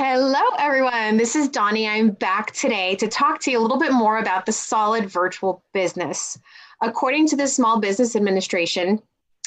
Hello, everyone. This is Donnie. I'm back today to talk to you a little bit more about the solid virtual business. According to the Small Business Administration,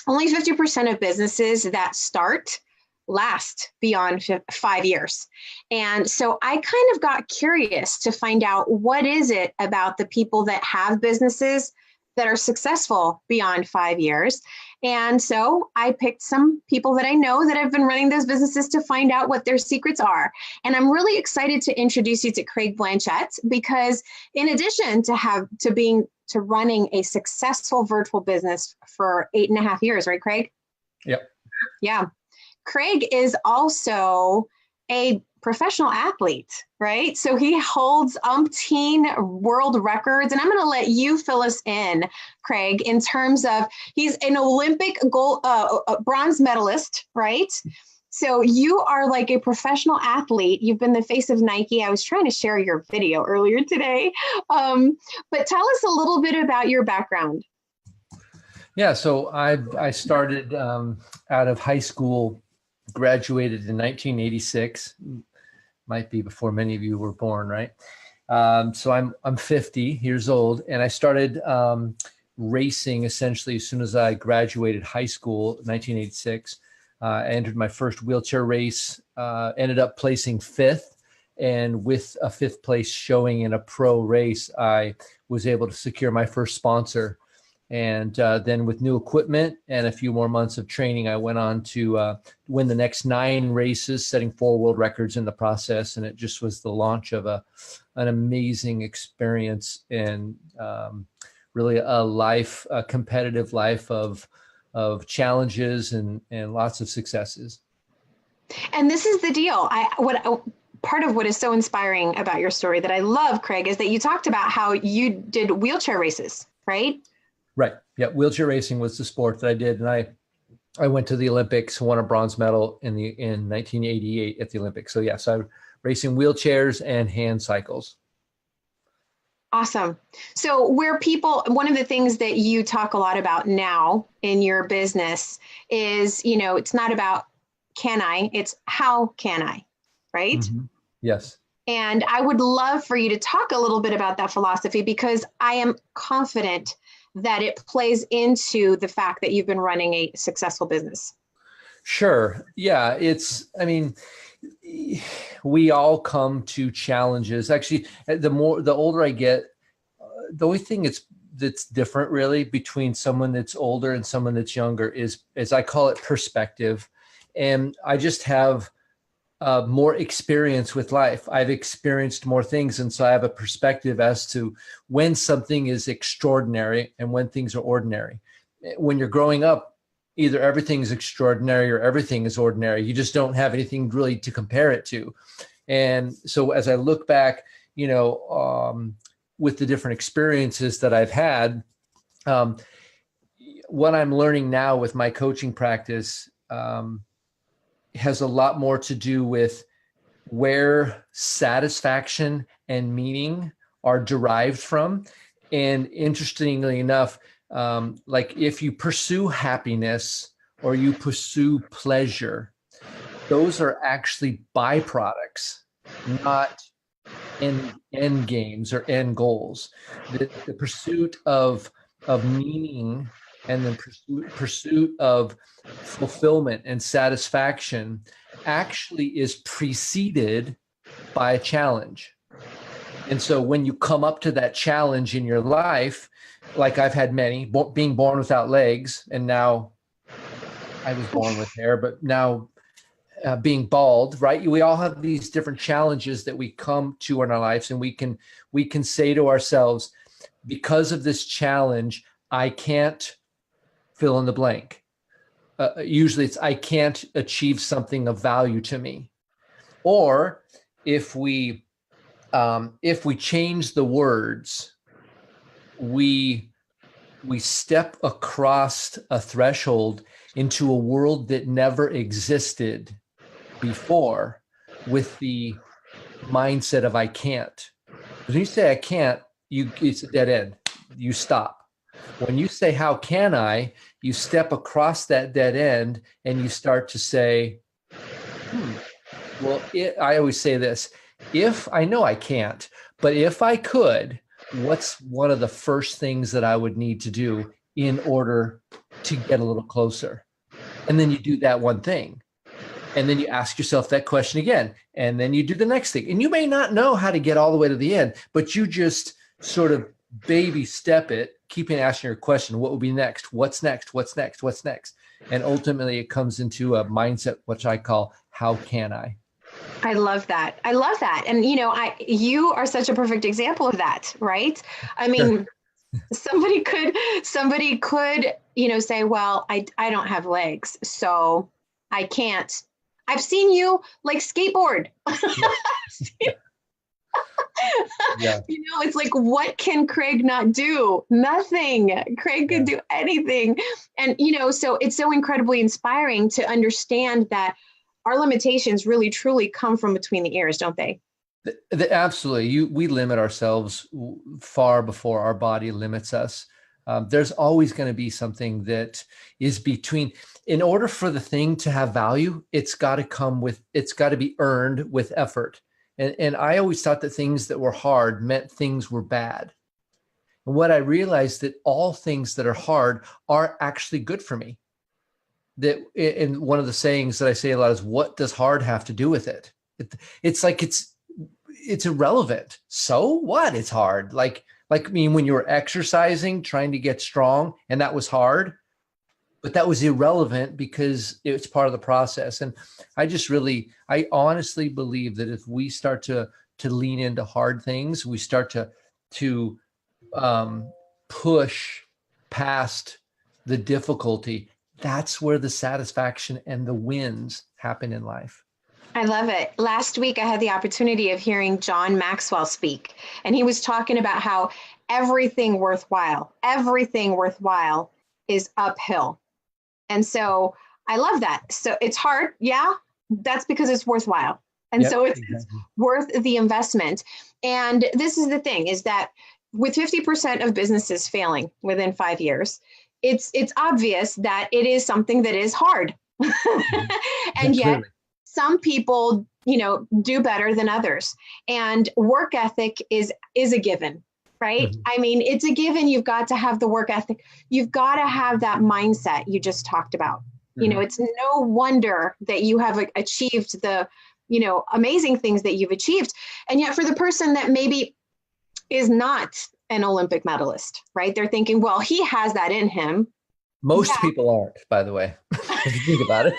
only 50% of businesses that start last beyond 5 years. And so I kind of got curious to find out what is it about the people that have businesses that are successful beyond 5 years. And so I picked some people that I know that have been running those businesses to find out what their secrets are. And I'm really excited to introduce you to Craig Blanchette because in addition to running a successful virtual business for 8.5 years, right, Craig? Yep. Yeah. Craig is also a professional athlete, right? So he holds umpteen world records. And I'm going to let you fill us in, Craig, in terms of he's an Olympic bronze medalist, right? So you are like a professional athlete. You've been the face of Nike. I was trying to share your video earlier today. But tell us a little bit about your background. Yeah, so I started out of high school, graduated in 1986. Might be before many of you were born, right? So I'm 50 years old, and I started racing essentially as soon as I graduated high school, 1986. I entered my first wheelchair race, ended up placing fifth, and with a fifth place showing in a pro race, I was able to secure my first sponsor. And then with new equipment and a few more months of training, I went on to win the next 9 races, setting 4 world records in the process. And it just was the launch of an amazing experience and really a competitive life of challenges and lots of successes. And this is the deal. Part of what is so inspiring about your story that I love, Craig, is that you talked about how you did wheelchair races, right? Right. Yeah. Wheelchair racing was the sport that I did. And I went to the Olympics, won a bronze medal in 1988 at the Olympics. So yes, I'm racing wheelchairs and hand cycles. Awesome. So one of the things that you talk a lot about now in your business is, it's not about can I, it's how can I, right? Mm-hmm. Yes. And I would love for you to talk a little bit about that philosophy because I am confident that it plays into the fact that you've been running a successful business. Sure. Yeah. We all come to challenges. Actually, the older I get, the only thing that's different really between someone that's older and someone that's younger is, as I call it, perspective. And I just have more experience with life. I've experienced more things. And so I have a perspective as to when something is extraordinary and when things are ordinary. When you're growing up, either everything is extraordinary or everything is ordinary. You just don't have anything really to compare it to. And so as I look back, with the different experiences that I've had, what I'm learning now with my coaching practice, has a lot more to do with where satisfaction and meaning are derived from. And interestingly enough, like if you pursue happiness or you pursue pleasure, those are actually byproducts, not end games or end goals. The pursuit of meaning and the pursuit of fulfillment and satisfaction actually is preceded by a challenge. And so when you come up to that challenge in your life, like I've had many, being born without legs, and now I was born with hair, but now being bald, right? We all have these different challenges that we come to in our lives, and we can say to ourselves, because of this challenge, I can't fill in the blank. Usually it's, I can't achieve something of value to me. Or if we change the words, we step across a threshold into a world that never existed before with the mindset of I can't. When you say I can't, it's a dead end. You stop. When you say, how can I, you step across that dead end and you start to say, Well, I always say this, if I know I can't, but if I could, what's one of the first things that I would need to do in order to get a little closer? And then you do that one thing. And then you ask yourself that question again. And then you do the next thing. And you may not know how to get all the way to the end, but you just sort of baby step it, keeping asking your question, what will be next? What's next? What's next? What's next? And ultimately it comes into a mindset, which I call, how can I? I love that. I love that. And you are such a perfect example of that, right? I mean, somebody could, say, well, I don't have legs, so I can't. I've seen you like skateboard. Yeah. Yeah. It's like, what can Craig not do? Nothing. Craig can do anything. And, so it's so incredibly inspiring to understand that our limitations really truly come from between the ears, don't they? Absolutely. We limit ourselves far before our body limits us. There's always going to be something that is between. In order for the thing to have value, it's got to be earned with effort. And I always thought that things that were hard meant things were bad. And what I realized that all things that are hard are actually good for me. And one of the sayings that I say a lot is, what does hard have to do with it? It's like, it's irrelevant. So what? It's hard. Like, I mean, when you were exercising, trying to get strong, and that was hard, but that was irrelevant because it's part of the process. And I honestly believe that if we start to lean into hard things, we start to push past the difficulty. That's where the satisfaction and the wins happen in life. I love it. Last week, I had the opportunity of hearing John Maxwell speak, and he was talking about how everything worthwhile is uphill. And so I love that. So it's hard. Yeah, that's because it's worthwhile. And so it's worth the investment. And this is the thing, is that with 50% of businesses failing within 5 years, it's obvious that it is something that is hard. And yet some people, do better than others. And work ethic is a given, right? Mm-hmm. I mean, it's a given. You've got to have the work ethic. You've got to have that mindset you just talked about. Mm-hmm. It's no wonder that you have achieved the, amazing things that you've achieved. And yet for the person that maybe is not an Olympic medalist, right? They're thinking, well, he has that in him. Most people aren't, by the way, if you think about it.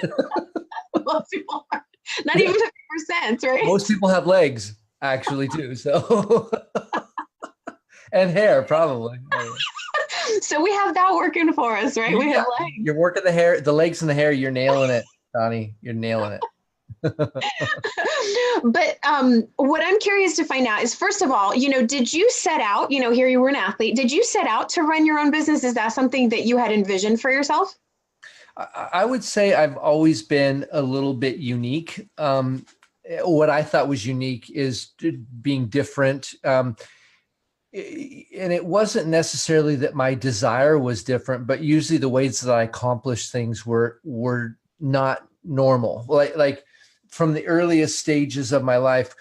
Most people aren't. Not even 50%, right? Most people have legs, actually, too. So, and hair, probably. So we have that working for us, right? We have legs. You're working the hair, the legs and the hair. You're nailing it, Donnie. You're nailing it. But what I'm curious to find out is, first of all, did you set out, here you were an athlete, did you set out to run your own business? Is that something that you had envisioned for yourself? I would say I've always been a little bit unique. What I thought was unique is being different. And it wasn't necessarily that my desire was different, but usually the ways that I accomplished things were not normal. Like from the earliest stages of my life,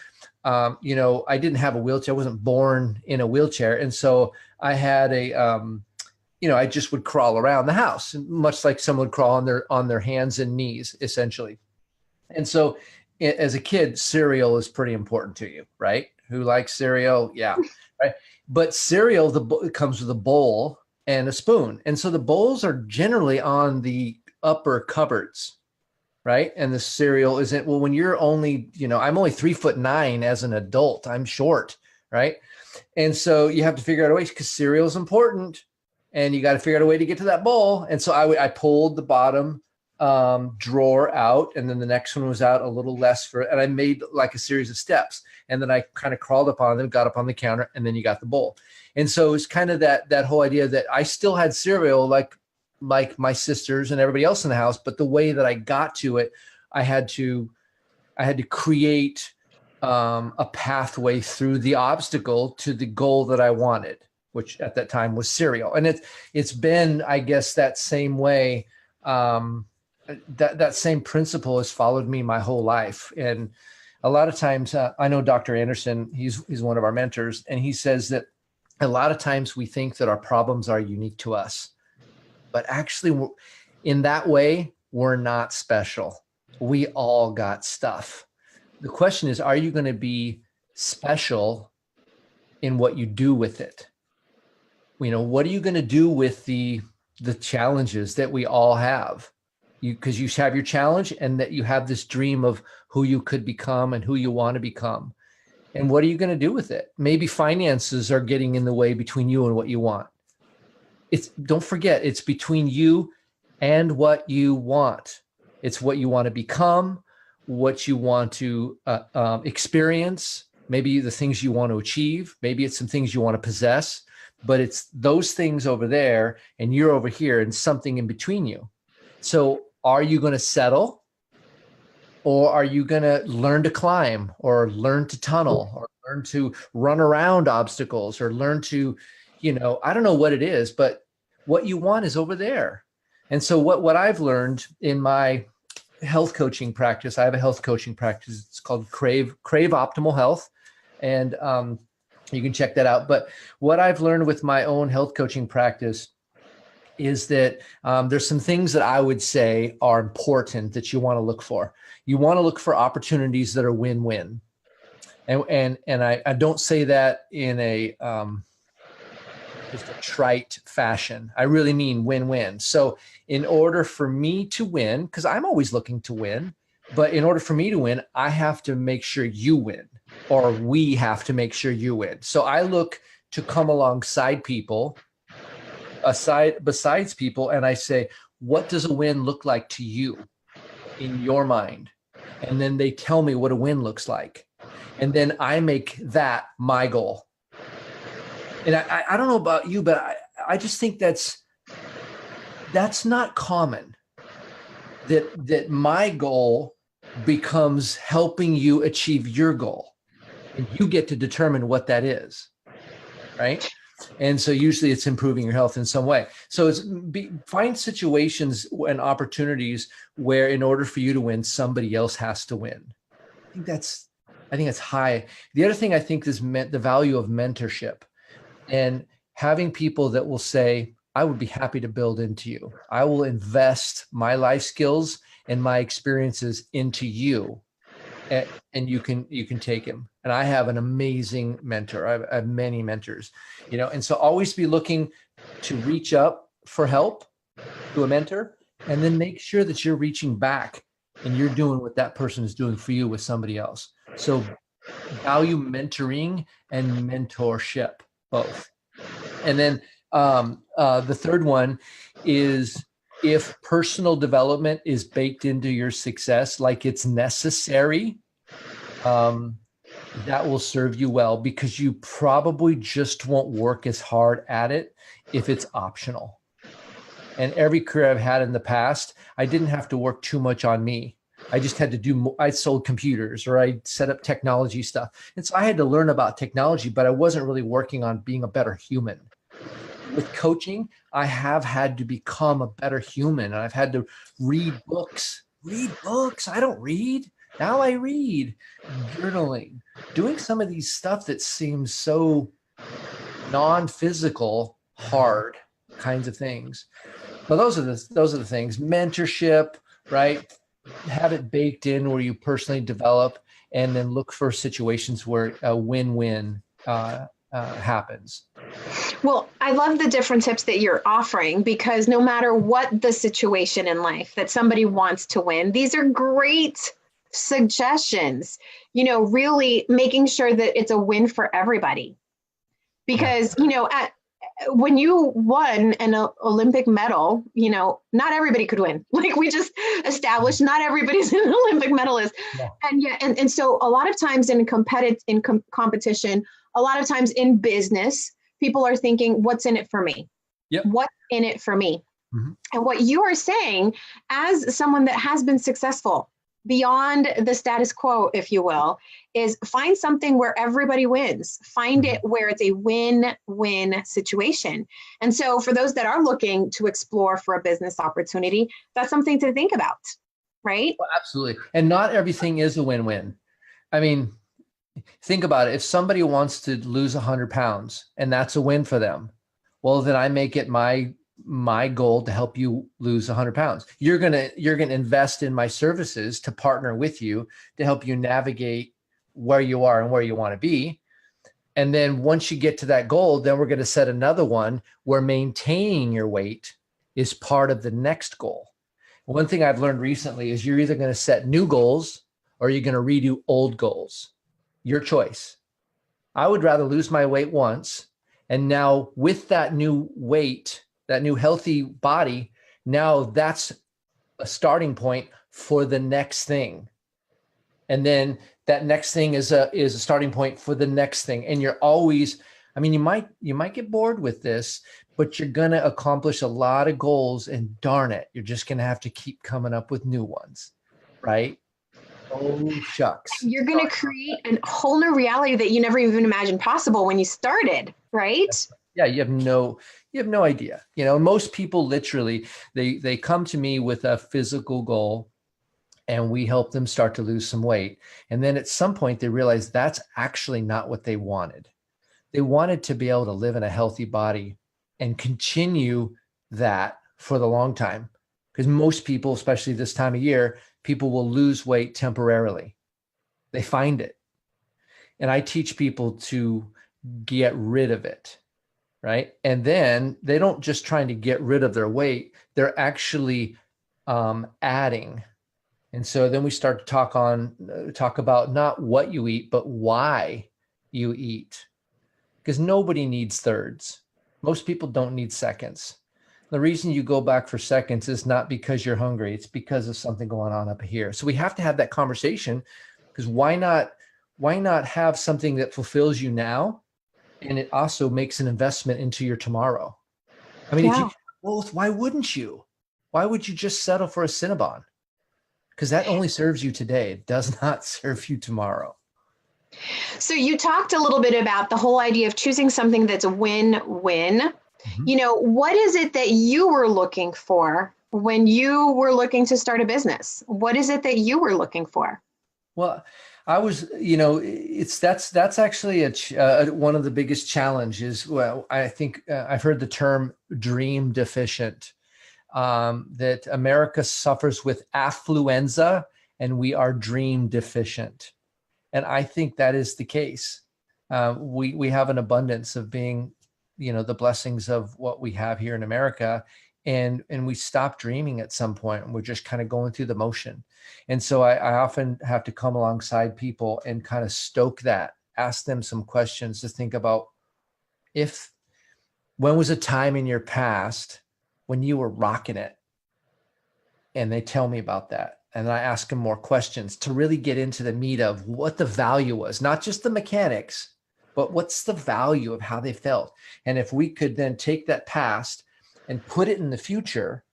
I didn't have a wheelchair. I wasn't born in a wheelchair. And so I had I just would crawl around the house, much like someone would crawl on their hands and knees, essentially. And so as a kid, cereal is pretty important to you, right? Who likes cereal? Yeah. Right. But cereal, comes with a bowl and a spoon. And so the bowls are generally on the upper cupboards, right? And the cereal isn't, well, when you're only, I'm only 3'9" as an adult, I'm short, right? And so you have to figure out a way, because cereal is important. And you got to figure out a way to get to that bowl. And so I pulled the bottom drawer out, and then the next one was out a little less and I made like a series of steps. And then I kind of crawled up on them, got up on the counter, and then you got the bowl. And so it's kind of that whole idea that I still had cereal like my sisters and everybody else in the house, but the way that I got to it, I had to create a pathway through the obstacle to the goal that I wanted, which at that time was cereal. And it's been, I guess, that same way that same principle has followed me my whole life. And a lot of times, I know Dr. Anderson, he's one of our mentors, and he says that a lot of times we think that our problems are unique to us, but actually in that way, we're not special. We all got stuff. The question is, are you going to be special in what you do with it? What are you going to do with the challenges that we all have? Because you have your challenge, and that you have this dream of who you could become and who you want to become. And what are you going to do with it? Maybe finances are getting in the way between you and what you want. Don't forget, it's between you and what you want. It's what you want to become, what you want to experience, maybe the things you want to achieve. Maybe it's some things you want to possess, but it's those things over there and you're over here and something in between you. So are you going to settle, or are you going to learn to climb, or learn to tunnel, or learn to run around obstacles, or learn to, I don't know what it is, but what you want is over there. And so what I've learned in my health coaching practice, I have a health coaching practice. It's called Crave Optimal Health. And you can check that out. But what I've learned with my own health coaching practice is that there's some things that I would say are important that you want to look for. You want to look for opportunities that are win-win. And I don't say that in a just a trite fashion. I really mean win-win. So in order for me to win, because I'm always looking to win, but in order for me to win, I have to make sure you win, or we have to make sure you win. So I look to come alongside people, besides people, and I say, what does a win look like to you in your mind? And then they tell me what a win looks like. And then I make that my goal. And I don't know about you, but I just think that's not common, that my goal becomes helping you achieve your goal, and you get to determine what that is, right? And so usually it's improving your health in some way. So find situations and opportunities where, in order for you to win, somebody else has to win. I think that's high. The other thing I think is the value of mentorship, and having people that will say, I would be happy to build into you. I will invest my life skills and my experiences into you, and you can take him. And I have an amazing mentor. I have many mentors, and so always be looking to reach up for help to a mentor, and then make sure that you're reaching back and you're doing what that person is doing for you with somebody else. So value mentoring and mentorship, both. And then the third one is, if personal development is baked into your success, like it's necessary, that will serve you well, because you probably just won't work as hard at it if it's optional. And every career I've had in the past, I didn't have to work too much on me. I just had to I sold computers, or I set up technology stuff. And so I had to learn about technology, but I wasn't really working on being a better human. With coaching, I have had to become a better human, and I've had to read books. I don't read. Now I read. Journaling, doing some of these stuff that seems so non-physical, hard kinds of things. So those are the things. Mentorship, right? Have it baked in where you personally develop, and then look for situations where a win-win happens. Well, I love the different tips that you're offering, because no matter what the situation in life that somebody wants to win, these are great suggestions, really making sure that it's a win for everybody. Because, when you won an Olympic medal, not everybody could win. Like we just established, not everybody's an Olympic medalist. Yeah. And so a lot of times in competition, a lot of times in business, people are thinking, what's in it for me? Yep. What's in it for me? Mm-hmm. And what you are saying, as someone that has been successful, beyond the status quo, if you will, is find something where everybody wins. Find it where it's a win-win situation. And so for those that are looking to explore for a business opportunity, that's something to think about, right? Well, absolutely. And not everything is a win-win. I mean, think about it. If somebody wants to lose 100 pounds and that's a win for them, well, then I make it my goal to help you lose 100 pounds. You're going to invest in my services to partner with you to help you navigate where you are and where you want to be. And then once you get to that goal, then we're going to set another one where maintaining your weight is part of the next goal. One thing I've learned recently is you're either going to set new goals or you're going to redo old goals. Your choice. I would rather lose my weight once. And now with that new weight, that new healthy body, now that's a starting point for the next thing. And then that next thing is a starting point for the next thing. And you're always, I mean, you might get bored with this, but you're going to accomplish a lot of goals, and darn it, you're just going to have to keep coming up with new ones, right? Oh, shucks. You're going to create a whole new reality that you never even imagined possible when you started, right? Yeah, you have no idea. You know, most people literally, they come to me with a physical goal and we help them start to lose some weight. And then at some point they realize that's actually not what they wanted. They wanted to be able to live in a healthy body and continue that for the long time. Because most people, especially this time of year, people will lose weight temporarily. They find it. And I teach people to get rid of it, right? And then they don't just trying to get rid of their weight, they're actually adding. And so then we start to talk about not what you eat, but why you eat. Because nobody needs thirds. Most people don't need seconds. The reason you go back for seconds is not because you're hungry. It's because of something going on up here. So we have to have that conversation, because why not have something that fulfills you now, and it also makes an investment into your tomorrow? I mean, if you both, why wouldn't you? Why would you just settle for a Cinnabon? Because that only serves you today. It does not serve you tomorrow. So you talked a little bit about the whole idea of choosing something that's a win-win. Mm-hmm. You know, what is it that you were looking for when you were looking to start a business? What is it that you were looking for? Well, I was, you know, that's actually one of the biggest challenges. Well, I think I've heard the term dream deficient, that America suffers with affluenza and we are dream deficient. And I think that is the case. We have an abundance of being, you know, the blessings of what we have here in America. And we stop dreaming at some point, and we're just kind of going through the motion. And so I often have to come alongside people and kind of stoke that, ask them some questions to think about, when was a time in your past when you were rocking it? And they tell me about that. And I ask them more questions to really get into the meat of what the value was, not just the mechanics, but what's the value of how they felt. And if we could then take that past and put it in the future,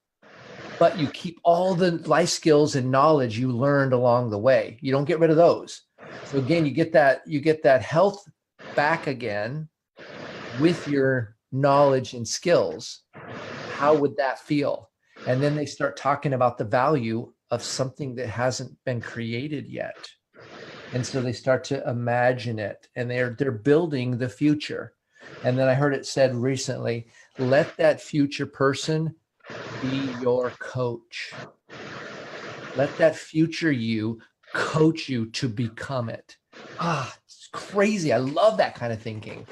but you keep all the life skills and knowledge you learned along the way. You don't get rid of those. So again, you get that health back again with your knowledge and skills. How would that feel? And then they start talking about the value of something that hasn't been created yet. And so they start to imagine it, and they're building the future. And then I heard it said recently, let that future person be your coach. Let that future you coach you to become it. It's crazy. I love that kind of thinking.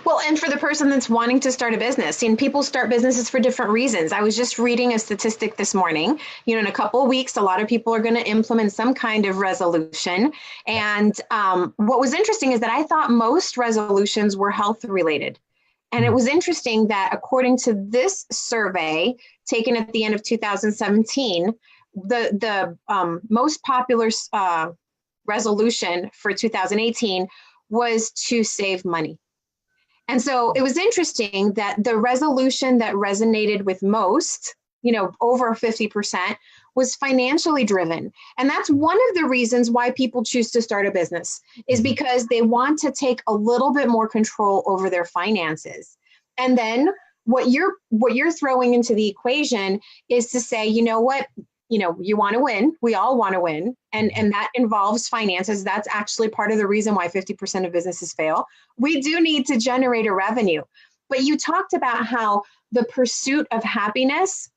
Well, and for the person that's wanting to start a business, and people start businesses for different reasons. I was just reading a statistic this morning. You know, in a couple of weeks, a lot of people are going to implement some kind of resolution. And what was interesting is that I thought most resolutions were health related. And it was interesting that according to this survey taken at the end of 2017, the most popular resolution for 2018 was to save money. And so it was interesting that the resolution that resonated with most, you know, over 50%, was financially driven. And that's one of the reasons why people choose to start a business, is because they want to take a little bit more control over their finances. And then what you're throwing into the equation is to say, you know what, you want to win. We all want to win. And that involves finances. That's actually part of the reason why 50% of businesses fail. We do need to generate a revenue. But you talked about how the pursuit of happiness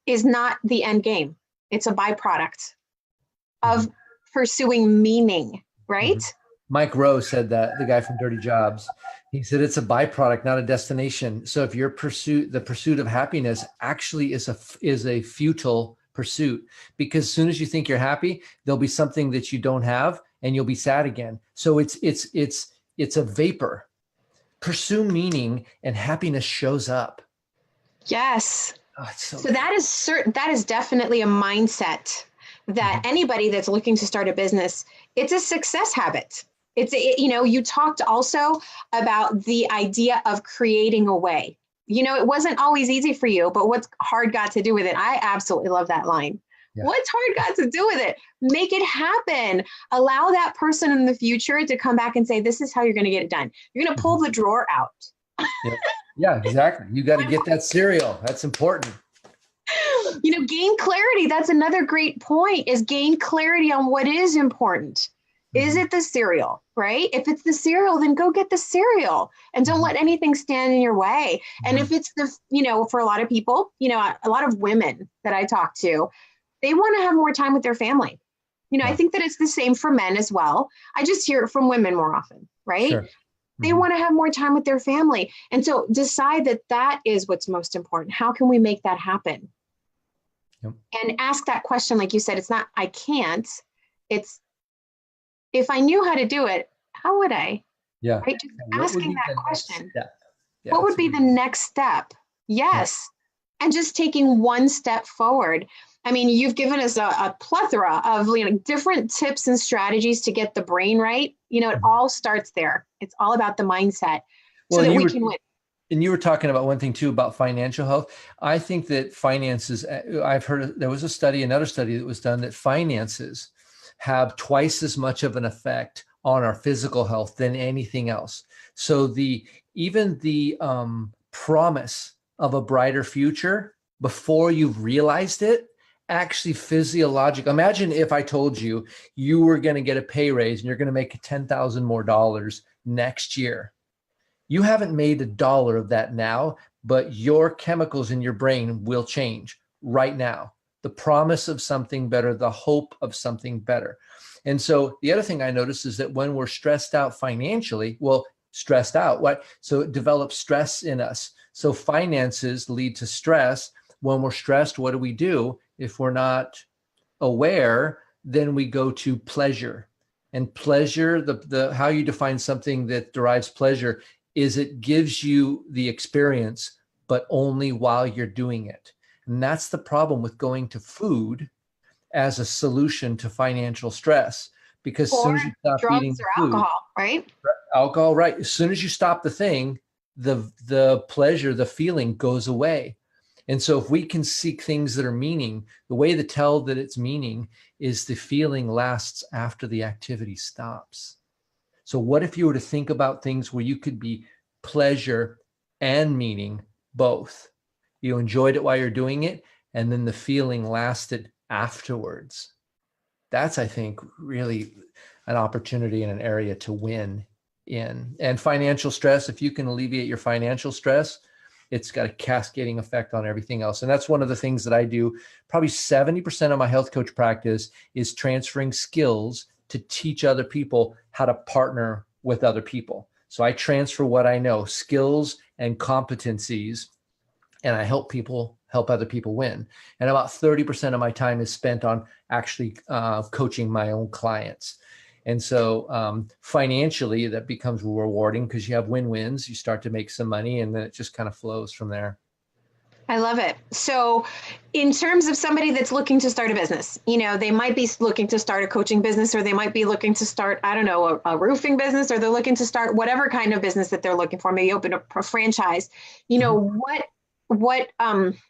is not the end game. It's a byproduct of pursuing meaning, right? Mike Rowe said that, the guy from Dirty Jobs. He said it's a byproduct, not a destination. So if the pursuit of happiness actually is a futile pursuit, because as soon as you think you're happy, there'll be something that you don't have and you'll be sad again. So it's a vapor. Pursue meaning and happiness shows up. Yes. Oh, so that is definitely a mindset that anybody that's looking to start a business, it's a success habit. You talked also about the idea of creating a way. It wasn't always easy for you, but what's hard got to do with it? I absolutely love that line. Yeah. What's hard got to do with it? Make it happen. Allow that person in the future to come back and say, this is how you're going to get it done. You're going to pull the drawer out. Yeah, exactly. You got to get that cereal. That's important. Gain clarity. That's another great point, is gain clarity on what is important. Is it the cereal, right? If it's the cereal, then go get the cereal and don't let anything stand in your way. And if it's for a lot of people, a lot of women that I talk to, they want to have more time with their family. I think that it's the same for men as well. I just hear it from women more often, right? Sure. They want to have more time with their family. And so decide that is what's most important. How can we make that happen? Yep. And ask that question. Like you said, it's not, I can't, it's, if I knew how to do it, how would I? Yeah. Right? Just asking that question. Yeah, what would be the next step? Yes. Yeah. And just taking one step forward. I mean, you've given us a plethora of different tips and strategies to get the brain right. It all starts there. It's all about the mindset so that we can win. And you were talking about one thing too, about financial health. I think that finances, I've heard there was another study that was done, that finances have twice as much of an effect on our physical health than anything else. So even the promise of a brighter future before you've realized it, actually physiological. Imagine if I told you you were going to get a pay raise and you're going to make $10,000 more next year. You haven't made $1 of that now, but your chemicals in your brain will change right now. The promise of something better, the hope of something better. And so the other thing I noticed is that when we're stressed out financially, stressed out, what? So it develops stress in us. So finances lead to stress. When we're stressed, what do? If we're not aware, then we go to pleasure. And pleasure, the how you define something that derives pleasure, is it gives you the experience, but only while you're doing it. And that's the problem with going to food as a solution to financial stress, because as soon as you stop eating food, alcohol, right? As soon as you stop the thing, the pleasure, the feeling goes away. And so if we can seek things that are meaning, the way to tell that it's meaning is the feeling lasts after the activity stops. So what if you were to think about things where you could be pleasure and meaning both? You enjoyed it while you're doing it, and then the feeling lasted afterwards. That's, I think, really an opportunity in an area to win in. And financial stress, if you can alleviate your financial stress, it's got a cascading effect on everything else. And that's one of the things that I do. Probably 70% of my health coach practice is transferring skills to teach other people how to partner with other people. So I transfer what I know, skills and competencies, and I help other people win. And about 30% of my time is spent on actually coaching my own clients. And so financially, that becomes rewarding because you have win-wins. You start to make some money, and then it just kind of flows from there. I love it. So in terms of somebody that's looking to start a business, they might be looking to start a coaching business, or they might be looking to start, a roofing business, or they're looking to start whatever kind of business that they're looking for, maybe open a franchise. What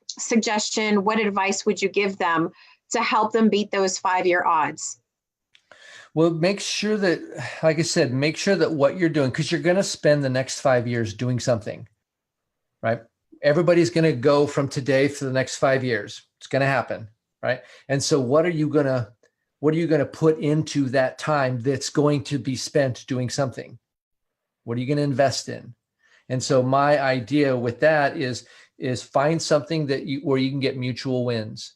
suggestion, what advice would you give them to help them beat those 5-year odds? Well, make sure that, like I said, make sure that what you're doing, because you're going to spend the next 5 years doing something, right? Everybody's going to go from today for the next 5 years. It's going to happen, right? And so what are you going to put into that time that's going to be spent doing something? What are you going to invest in? And so my idea with that is find something where you can get mutual wins,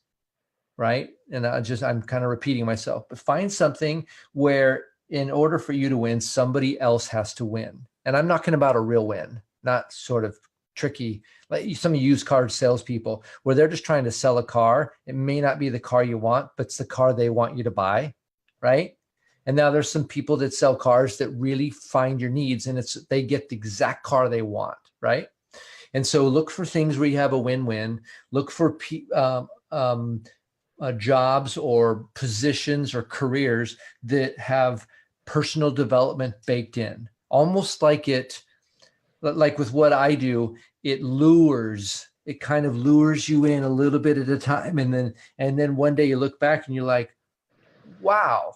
right? And I'm kind of repeating myself, but find something where in order for you to win, somebody else has to win. And I'm talking about a real win, not sort of tricky, like some used car salespeople where they're just trying to sell a car. It may not be the car you want, but it's the car they want you to buy, right? And now there's some people that sell cars that really find your needs, and they get the exact car they want, right? And so look for things where you have a win-win. Look for jobs or positions or careers that have personal development baked in, almost like with what I do, it kind of lures you in a little bit at a time. And then one day you look back and you're like, wow,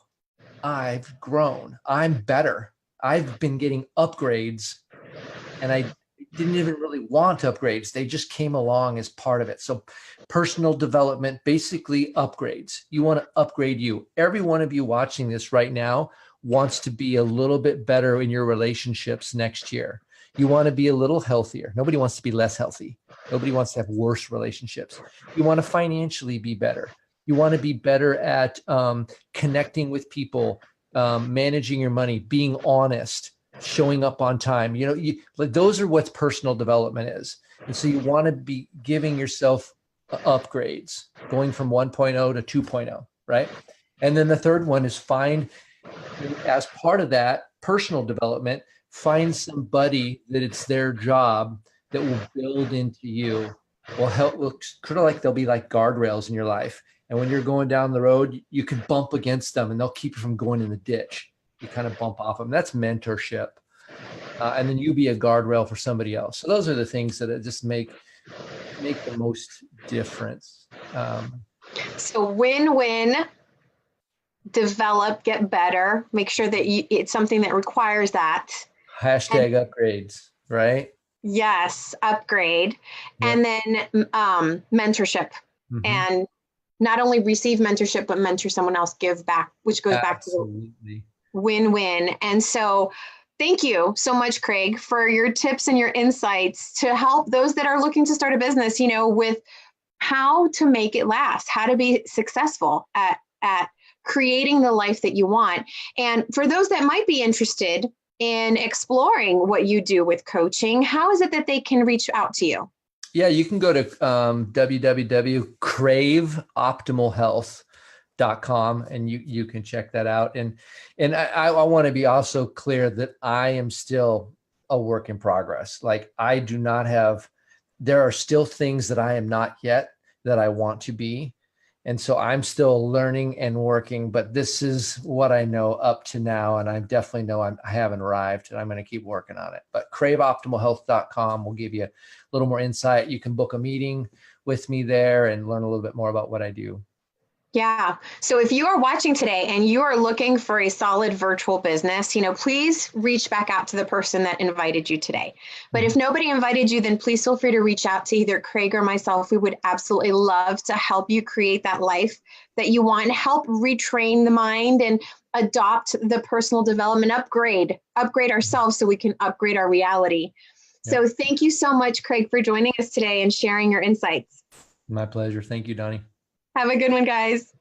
I've grown. I'm better. I've been getting upgrades, and I didn't even really want upgrades. They just came along as part of it. So personal development, basically upgrades. You want to upgrade you. Every one of you watching this right now wants to be a little bit better in your relationships next year. You want to be a little healthier. Nobody wants to be less healthy. Nobody wants to have worse relationships. You want to financially be better. You want to be better at connecting with people, managing your money, being honest, showing up on time. Those are what personal development is. And so you want to be giving yourself upgrades, going from 1.0 to 2.0, right? And then the third one is as part of that personal development, find somebody that it's their job that will build into you, will help, kind of like they'll be like guardrails in your life. And when you're going down the road, you can bump against them and they'll keep you from going in the ditch. You kind of bump off them. That's mentorship. And then you be a guardrail for somebody else. So those are the things that just make the most difference. So win-win, develop, get better, make sure that it's something that requires that. Hashtag upgrades, right? Yes, upgrade. Yep. And then mentorship. Mm-hmm. And not only receive mentorship, but mentor someone else, give back, which goes back to the win-win. And so thank you so much, Craig, for your tips and your insights to help those that are looking to start a business, with how to make it last, how to be successful at creating the life that you want. And for those that might be interested in exploring what you do with coaching, how is it that they can reach out to you? Yeah, you can go to www.craveoptimalhealth.com and you can check that out. And I want to be also clear that I am still a work in progress. Like there are still things that I am not yet that I want to be. And so I'm still learning and working, but this is what I know up to now. And I definitely know I haven't arrived, and I'm going to keep working on it. But craveoptimalhealth.com will give you a little more insight. You can book a meeting with me there and learn a little bit more about what I do. Yeah. So if you are watching today and you are looking for a solid virtual business, please reach back out to the person that invited you today. But if nobody invited you, then please feel free to reach out to either Craig or myself. We would absolutely love to help you create that life that you want, help retrain the mind and adopt the personal development, upgrade ourselves so we can upgrade our reality. Yep. So thank you so much, Craig, for joining us today and sharing your insights. My pleasure. Thank you, Donnie. Have a good one, guys.